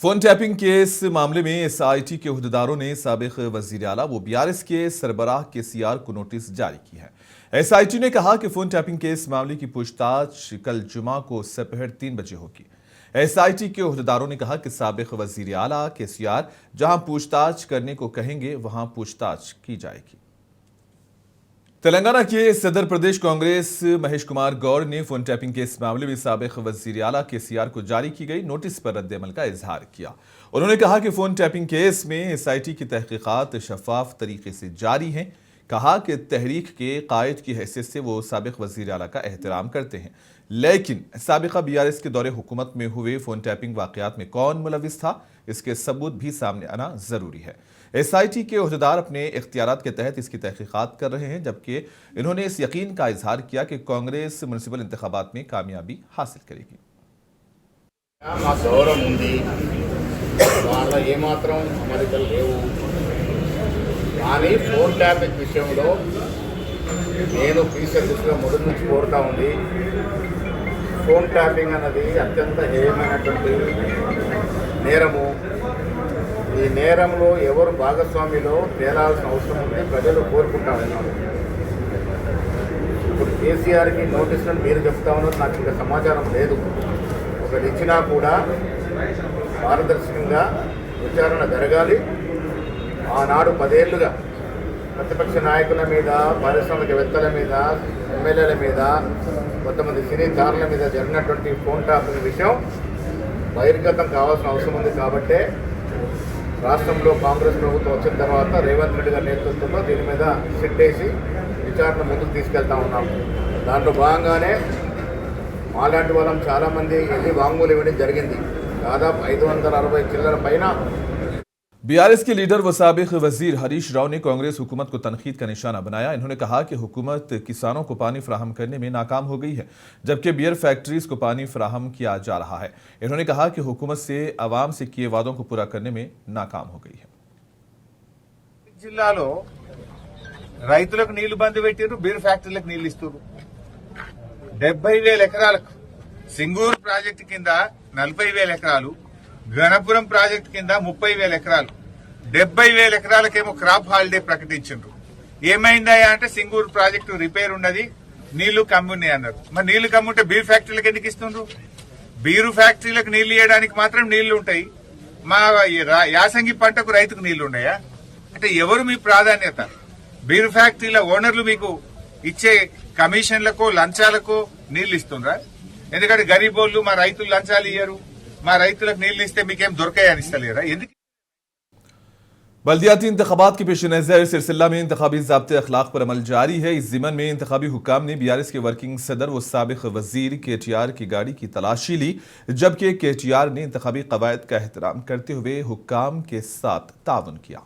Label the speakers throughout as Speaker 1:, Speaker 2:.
Speaker 1: Phone tapping case मामले में SIT के ओहदेदारों ने साबिक वजीर आला व बीआरएस के सरबराह केसीआर को नोटिस जारी की है। एसआईटी ने कहा कि फोन टैपिंग केस मामले की पूछताछ कल जुमा को दोपहर 3 बजे होगी। एसआईटी के ओहदेदारों ने कहा कि साबिक वजीर आला केसीआर जहां पूछताछ करने को कहेंगे वहां पूछताछ की जाएगी। तेलंगाना के सदर प्रदेश कांग्रेस महेश कुमार गौड़ ने फोन टैपिंग केस मामले में साबिक वजीर आला केसीआर को जारी की गई नोटिस पर रद्द-ए-अमल का इजहार किया। उन्होंने कहा कि फोन टैपिंग केस में एसआईटी की तहकीकात शफाफ तरीके से जारी हैं। कहा कि तहरीक के कायद की हैसियत से वो साबिक वजीर आला का एहतराम करते हैं, लेकिन साबिका बीआरएस के दौरे हुकूमत में हुए फोन टैपिंग वाकयात में कौन मुलविस था, इसके सबूत भी सामने आना जरूरी है। एसआईटी के ओहदेदार अपने इख्तियारात के तहत इसकी तहकीकात कर रहे हैं, जबकि इन्होंने इस यकीन का इजहार किया कि कांग्रेस म्युनिसिपल इंतखाबात में कामयाबी हासिल करेगी।
Speaker 2: కానీ ఫోన్ ట్యాపింగ్ విషయంలో నేను పీసీ దృష్టిలో మొదటి నుంచి కోరుతా ఉంది. ఫోన్ ట్యాపింగ్ అన్నది అత్యంత హేయమైనటువంటి నేరము. ఈ నేరంలో ఎవరు భాగస్వామిలో తేలాల్సిన అవసరం ఉంది, ప్రజలు కోరుకుంటా ఉన్నారు. ఇప్పుడు కేసీఆర్కి నోటీసులను మీరు చెప్తా ఉన్నారు, నాకు ఇంకా సమాచారం లేదు. ఒకటి ఇచ్చినా కూడా పారదర్శకంగా విచారణ జరగాలి. ఆనాడు 10 ఏళ్లుగా ప్రతిపక్ష నాయకుల మీద, పారిశ్రామికవేత్తల మీద, ఎమ్మెల్యేల మీద, కొంతమంది సినీ తారల మీద జరిగినటువంటి ఫోన్ ట్యాపింగ్ విషయం బహిర్గతం కావాల్సిన అవసరం ఉంది. కాబట్టే రాష్ట్రంలో కాంగ్రెస్ ప్రభుత్వం వచ్చిన తర్వాత రేవంత్ రెడ్డి గారి నేతృత్వంలో దీని మీద సిట్ వేసి విచారణ ముందుకు తీసుకెళ్తా ఉన్నాం. దాంట్లో భాగంగానే మాలాంటి వాళ్ళం చాలామంది వెళ్ళి వాంగ్మూలం ఇవ్వడం జరిగింది. దాదాపు 560 చిల్లర పైన।
Speaker 1: बीआरएस के लीडर व साबिक वजीर हरीश राव ने कांग्रेस हुकूमत को तनकीद का निशाना बनाया। इन्होंने कहा कि हुकूमत किसानों को पानी फराहम करने में नाकाम हो गई है, जबकि बियर फैक्ट्रीज को पानी फराहम किया जा रहा है। इन्होंने कहा कि हुकूमत से आवाम से किए वादों को पूरा करने में नाकाम हो गई है।
Speaker 2: జిల్లాలో రైతులకు నీళ్లు బంద్ పెట్టారు, బీర్ ఫ్యాక్టరీలకు నీళ్లు ఇస్తారు. 70,000 ఎకరాలకు సింగూరు ప్రాజెక్టు కింద 40,000 ఎకరాలు, గణపురం ప్రాజెక్టు కింద 30,000 ఎకరాలు, 70,000 ఎకరాలకేమో క్రాప్ హాలిడే ప్రకటించారు. ఏమైందా అంటే సింగూరు ప్రాజెక్టు రిపేర్ ఉన్నది, నీళ్లు కమ్మున్నాయి అన్నారు. మరి నీళ్లు కమ్ముంటే బీర్ ఫ్యాక్టరీలకు ఎందుకు ఇస్తున్నారు? బీరు ఫ్యాక్టరీలకు నీళ్లు ఇవ్వడానికి మాత్రం నీళ్లు ఉంటాయి, మా యాసంగి పంటకు రైతుకు నీళ్లు ఉన్నాయా? అంటే ఎవరు మీ ప్రాధాన్యత? బీరు ఫ్యాక్టరీల ఓనర్లు మీకు ఇచ్చే కమిషన్లకో లంచాలకో నీళ్లు ఇస్తుండ్రా? ఎందుకంటే గరీబోళ్ళు మా రైతులు లంచాలు ఇయ్యరు, మా రైతులకు నీళ్లు ఇస్తే మీకేం దొరకాయని ఇస్తలేరా? ఎందుకు?
Speaker 1: बल्दियाती इंतखाबात के पेश नज़र सिलसिला में इंतखाबी ज़ाब्ते अखलाक पर अमल जारी है। इस ज़िमन में इंतखाबी हुक्काम ने बीआरएस के वर्किंग सदर व साबिक वजीर केटीआर की गाड़ी की तलाशी ली, जबकि केटीआर ने इंतखाबी कवायद का एहतराम करते हुए हुक्काम के साथ ताउन किया।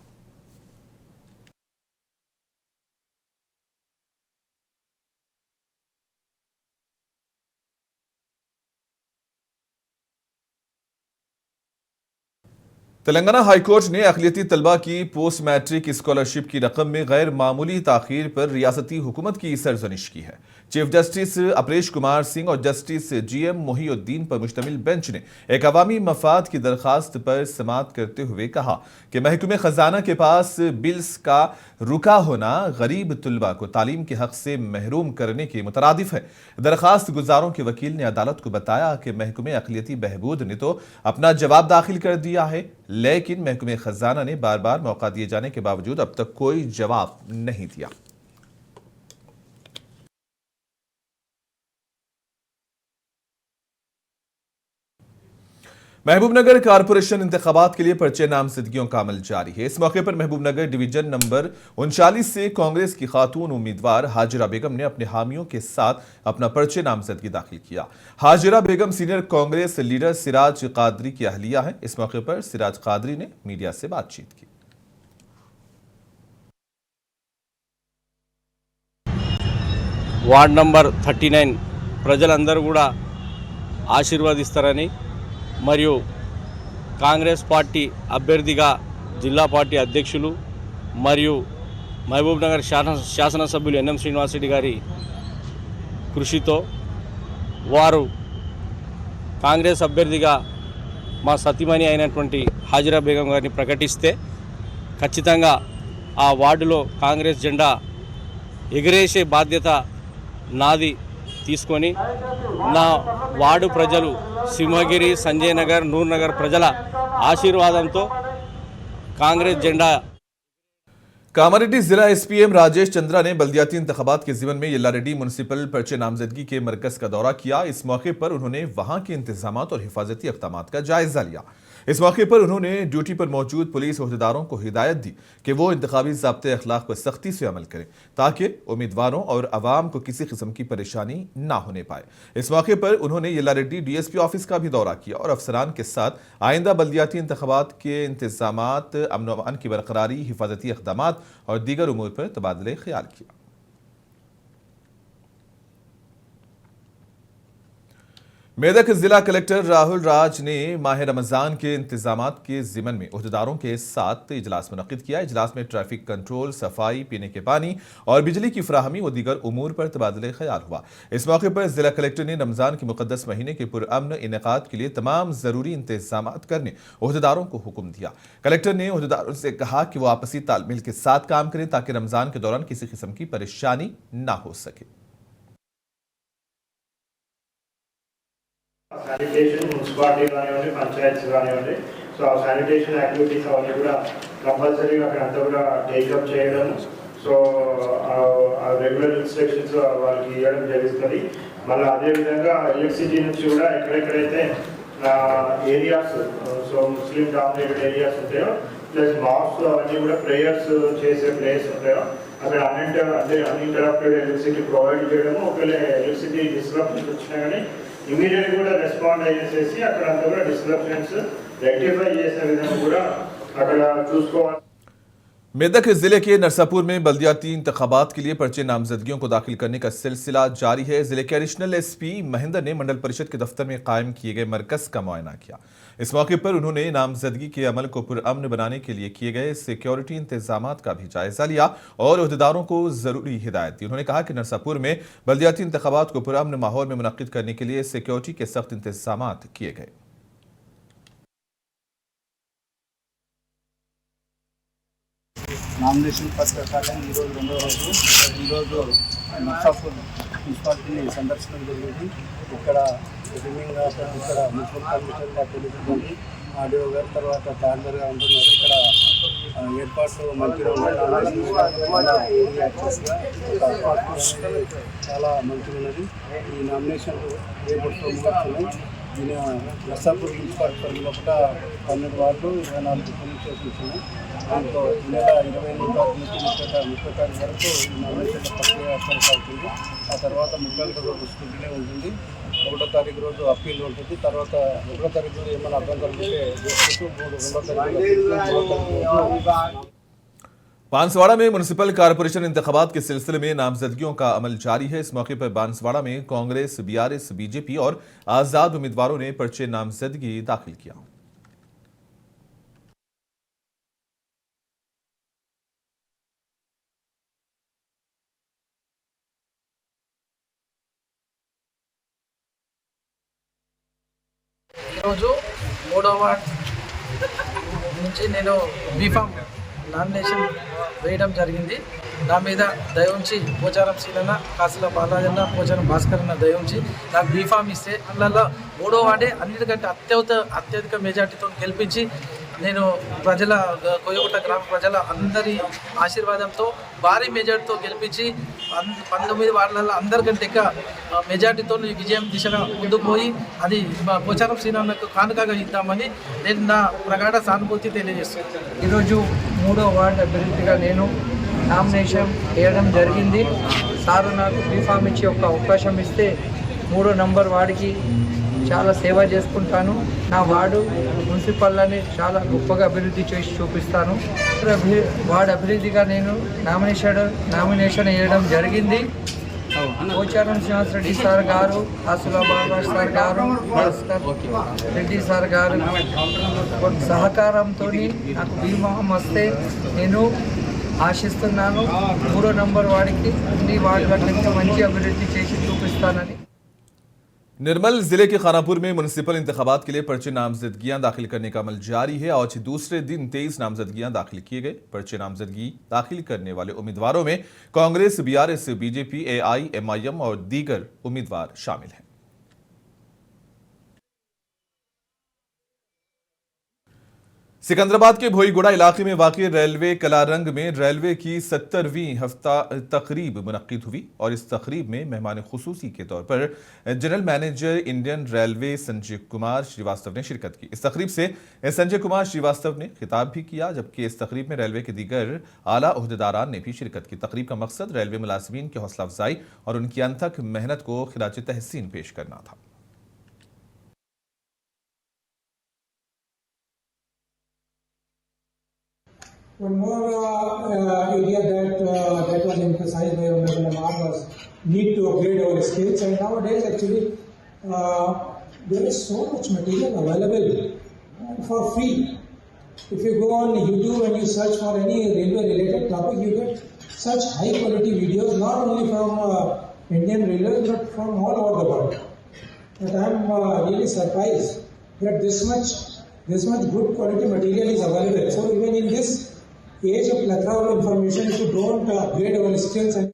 Speaker 1: तेलंगाना हाईकोर्ट ने अक़लियती तलबा की पोस्ट मैट्रिक स्कॉलरशिप की रकम में गैर मामूली ताख़ीर पर रियासती हुकूमत की सरजनिश की है। चीफ जस्टिस अपरेश कुमार सिंह और जस्टिस GM मोहिउद्दीन पर मुश्तमिल बेंच ने एक अवामी मफाद की दरख्वास्त पर समाअत करते हुए कहा कि महकमे ख़जाना के पास बिल्स का रुका होना गरीब तलबा को तालीम के हक से महरूम करने के मुतरादिफ है। दरख्वास्त गुजारों के वकील ने अदालत को बताया कि महकमे अक़लियती बहबूद ने तो अपना जवाब दाखिल कर दिया है, लेकिन महकमे ख़जाना ने बार बार मौका दिए जाने के बावजूद अब तक कोई जवाब नहीं दिया। महबूबनगर कारपोरेशन इंतखाबात के लिए पर्चे नामजदगियों का अमल जारी है। इस मौके पर महबूबनगर डिवीजन नंबर 39 से कांग्रेस की खातून उम्मीदवार हाजिरा बेगम ने अपने हामियों के साथ अपना पर्चे नामजदगी दाखिल किया। हाजिरा बेगम सीनियर कांग्रेस लीडर सिराज कादरी की अहलिया हैं। इस मौके पर सिराज कादरी ने मीडिया से बातचीत की।
Speaker 3: वार्ड नंबर 39 ప్రజలందరూ కూడా ఆశీర్వదిస్తారని మరియు కాంగ్రెస్ పార్టీ అభ్యర్థిగా జిల్లా పార్టీ అధ్యక్షులు మరియు మహబూబ్నగర్ శాసనసభ్యులు ఎన్ఎం శ్రీనివాస్ రెడ్డి గారి కృషితో వారు కాంగ్రెస్ అభ్యర్థిగా మా సతీమణి అయినటువంటి హాజిరా బేగం గారిని ప్రకటిస్తే ఖచ్చితంగా ఆ వార్డులో కాంగ్రెస్ జెండా ఎగిరేసే బాధ్యత నాది తీసుకొని నా వార్డు ప్రజలు సింహగిరి, సంజయ్ నగర్, నూర్ నగర్ ప్రజల ఆశీర్వాదంతో కాంగ్రెస్ జెండా।
Speaker 1: कामारेड्डी जिला एसपीएम राजेश चंद्रा ने बल्दियाती इंतखाबात के ज़िमन में येल्लारेड्डी म्युनिसिपल पर्चे नामजदगी के मरकज का दौरा किया। इस मौके पर उन्होंने वहां के इंतजामात और हिफाजती इक़दामात का जायजा लिया। इस मौके पर उन्होंने ड्यूटी पर मौजूद पुलिस ओहदेदारों को हिदायत दी कि वो इंतखाबी ज़ाब्ते अखलाक पर सख्ती से अमल करें ताकि उम्मीदवारों और अवाम को किसी किस्म की परेशानी ना होने पाए। इस मौके पर उन्होंने येल्लारेड्डी डीएसपी ऑफिस का भी दौरा किया और अफसरान के साथ आइंदा बल्दियाती इंतखाबात के इंतजामात, अमन व अमान की बरकरारी, हिफाजती इक़दामात और दीगर उमूर पर तबादले ख्याल किया। मेदक जिला कलेक्टर राहुल राज ने माह रमजान के इंतजामात के ज़िमन में ओहदेदारों के साथ इजलास मुनक़िद किया। इजलास में ट्रैफिक कंट्रोल, सफाई, पीने के पानी और बिजली की फराहमी व दीगर उमूर पर तबादले ख्याल हुआ। इस मौके पर जिला कलेक्टर ने रमजान के मुक़द्दस महीने के पुरअमन इनेकाद के लिए तमाम ज़रूरी इंतजामात करने ओहदेदारों को हुक्म दिया। कलेक्टर ने ओहदेदारों से कहा कि वो आपसी तालमेल के साथ काम करें ताकि रमजान के दौरान किसी किस्म की परेशानी ना हो सके।
Speaker 4: శానిటేషన్ మున్సిపాలిటీ కానివ్వండి, పంచాయత్స్ కానివ్వండి, సో ఆ శానిటేషన్ యాక్టివిటీస్ అవన్నీ కూడా కంపల్సరీగా అక్కడ అంతా కూడా టేకప్ చేయడం, సో ఆ రెగ్యులర్ ఇన్స్ట్రక్షన్స్ వాళ్ళకి ఇవ్వడం జరుగుతుంది। మళ్ళీ అదేవిధంగా ఎలక్ట్రిసిటీ నుంచి కూడా ఎక్కడెక్కడైతే ఏరియాస్, సో ముస్లిం డామినేటెడ్ ఏరియాస్ ఉంటాయో ప్లస్ మాస్క్ అవన్నీ కూడా ప్రేయర్స్ చేసే ప్లేస్ ఉంటాయో అక్కడ అన్ఇంటరప్టెడ్ ఎలక్ట్రిసిటీ ప్రొవైడ్ చేయడము, ఒకవేళ ఎలక్ట్రిసిటీ డిస్ట్రప్షన్స్ వచ్చినా కానీ ఇమీడియట్ కూడా రెస్పాండ్ అయ్యేసేసి అక్కడ అంతా కూడా డిస్ట్రప్షన్స్ రెక్టిఫై చేసే విధంగా కూడా అక్కడ చూసుకోవాలి।
Speaker 1: मेदक जिले के नरसापुर में बल्दियाती इंतखाबात के लिए पर्चे नामजदगियों को दाखिल करने का सिलसिला जारी है। जिले के एडिशनल एसपी महेंद्र ने मंडल परिषद के दफ्तर में कायम किए गए मरकज का मुआयना किया। इस मौके पर उन्होंने नामजदगी के अमल को पुरअमन बनाने के लिए किए गए सिक्योरिटी इंतजामात का भी जायजा लिया और ओहदेदारों को जरूरी हिदायत दी। उन्होंने कहा कि नरसापुर में बल्दियाती इंतखाबात को पुरअमन माहौल में मुनक्किद करने के लिए सिक्योरिटी के सख्त इंतजामात किए गए।
Speaker 5: నామినేషన్ ప్రకారం ఈరోజు రెండో రోజు ఈరోజు నర్సాపూర్ మున్సిపాలిటీని సందర్శించడం జరిగింది। ఇక్కడ రిమైంగ్గా ఇక్కడ మున్సిపల్ కమిషనర్గా తెలుసుకుంది ఆడియో గారు, తర్వాత తాండర్గా ఉంటున్నారు। ఇక్కడ ఏర్పాట్లు మంచిగా ఉన్నాయి, చాలా మంచిగా ఉన్నది। ఈ నామినేషన్ రేపు ఉన్నాయి। దీని నర్సాపూర్ మున్సిపాలిటీ పరిధిలో 12 వార్డులు, 24 పోలీస్ స్టేషన్స్ ఉన్నాయి। దాంతో ఈ నెల 28 నుంచి 30 తారీఖు వరకు ఈ నామినేషన్ల ప్రక్రియ కొనసాగుతుంది। ఆ తర్వాత 31 రోజు స్కూటీనే ఉంటుంది, 1వ తారీఖు రోజు అప్పీల్ ఉంటుంది। తర్వాత 1వ తారీఖు రోజు ఏమైనా అభ్యంతరం ఉంటే 2వ తారీఖు।
Speaker 1: बांसवाड़ा में म्युनिसिपल कारपोरेशन इंतखाबात के सिलसिले में नामजदगियों का अमल जारी है। इस मौके पर बांसवाड़ा में कांग्रेस, बीआरएस, बीजेपी और आजाद उम्मीदवारों ने पर्चे नामजदगी दाखिल किया।
Speaker 6: మూడవ వార్డ్ నుంచి నేను బీఫామ్ నామినేషన్ వేయడం జరిగింది। నా మీద దయ ఉంచి పోచారం సీలన్న, కాసుల బాలాజన్న, పోచారం భాస్కర్ అన్న దయ ఉంచి నాకు బీఫామ్ ఇస్తే అందులో 3వ వార్డే అన్నిటికంటే అత్యధిక మెజార్టీతో గెలిపించి నేను ప్రజల కోయగుట్ట గ్రామ ప్రజల అందరి ఆశీర్వాదంతో భారీ మెజార్టీతో గెలిపించి 19 వార్డులలో అందరికంటే ఎక్కువ మెజార్టీతో విజయం దిశగా ముందుకు పోయి అది పోచారం సీనన్నకు కానుకగా ఇద్దామని నేను నా ప్రగాఢ సానుభూతి తెలియజేస్తున్నాను।
Speaker 7: ఈరోజు 3వ వార్డు అభ్యర్థిగా నేను నామినేషన్ వేయడం జరిగింది। సారు నాకు బీఫామ్ ఇచ్చి ఒక అవకాశం ఇస్తే 3వ నంబర్ వార్డుకి చాలా సేవ చేసుకుంటాను। నా వార్డు మున్సిపల్ని చాలా గొప్పగా అభివృద్ధి చేసి చూపిస్తాను। వార్డు అభివృద్ధిగా నేను నామినేషన్ వేయడం జరిగింది। పోచారం శ్రీనివాస్ రెడ్డి సార్ గారు, కాసుల బాలరాజ్ సార్ గారు, భాస్కర్ రెడ్డి సార్ గారు సహకారంతో నాకు బీఫామ్ వస్తే నేను ఆశిస్తున్నాను 3వ నంబర్ వార్డుకి అన్ని వార్డుల కంటే మంచి అభివృద్ధి చేసి చూపిస్తానని।
Speaker 1: निर्मल जिले के खानापुर में म्युनिसिपल इंतखाबात के लिए पर्चे नामजदगियां दाखिल करने का अमल जारी है। आज दूसरे दिन 23 नामजदगियां दाखिल किए गए। पर्चे नामजदगी दाखिल करने वाले उम्मीदवारों में कांग्रेस, बीआरएस, बीजेपी, एआईएमआईएम और दीगर उम्मीदवार शामिल हैं। सिकंदराबाद के भोईगुड़ा इलाके में वाक़ रेलवे कलारंग में रेलवे की 70वीं हफ्ता तकरीब मुनक्किद हुई और इस तकरीब में मेहमान खुसूसी के तौर पर general manager Indian railway Sanjay Kumar Srivastava ने शिरकत की। इस तकरीब से संजय कुमार श्रीवास्तव ने खिताब भी किया, जबकि इस तकरीब में रेलवे के दीगर आला ओहदेदारान ने भी शिरकत की। तकरीब का मकसद रेलवे मुलाजमीन की हौसला अफजाई और उनकी अनथक मेहनत को खिराज तहसीन पेश करना था।
Speaker 8: One more area that was emphasized by Honorable Amar was need to upgrade our skills, and nowadays actually there is so much material available for free. If you go on YouTube and you search for any railway related topic, you get such high quality videos, not only from Indian Railways but from all over the world. But I am really surprised that this much good quality material is available. So even in this age of plethora of information, if you don't upgrade our skills and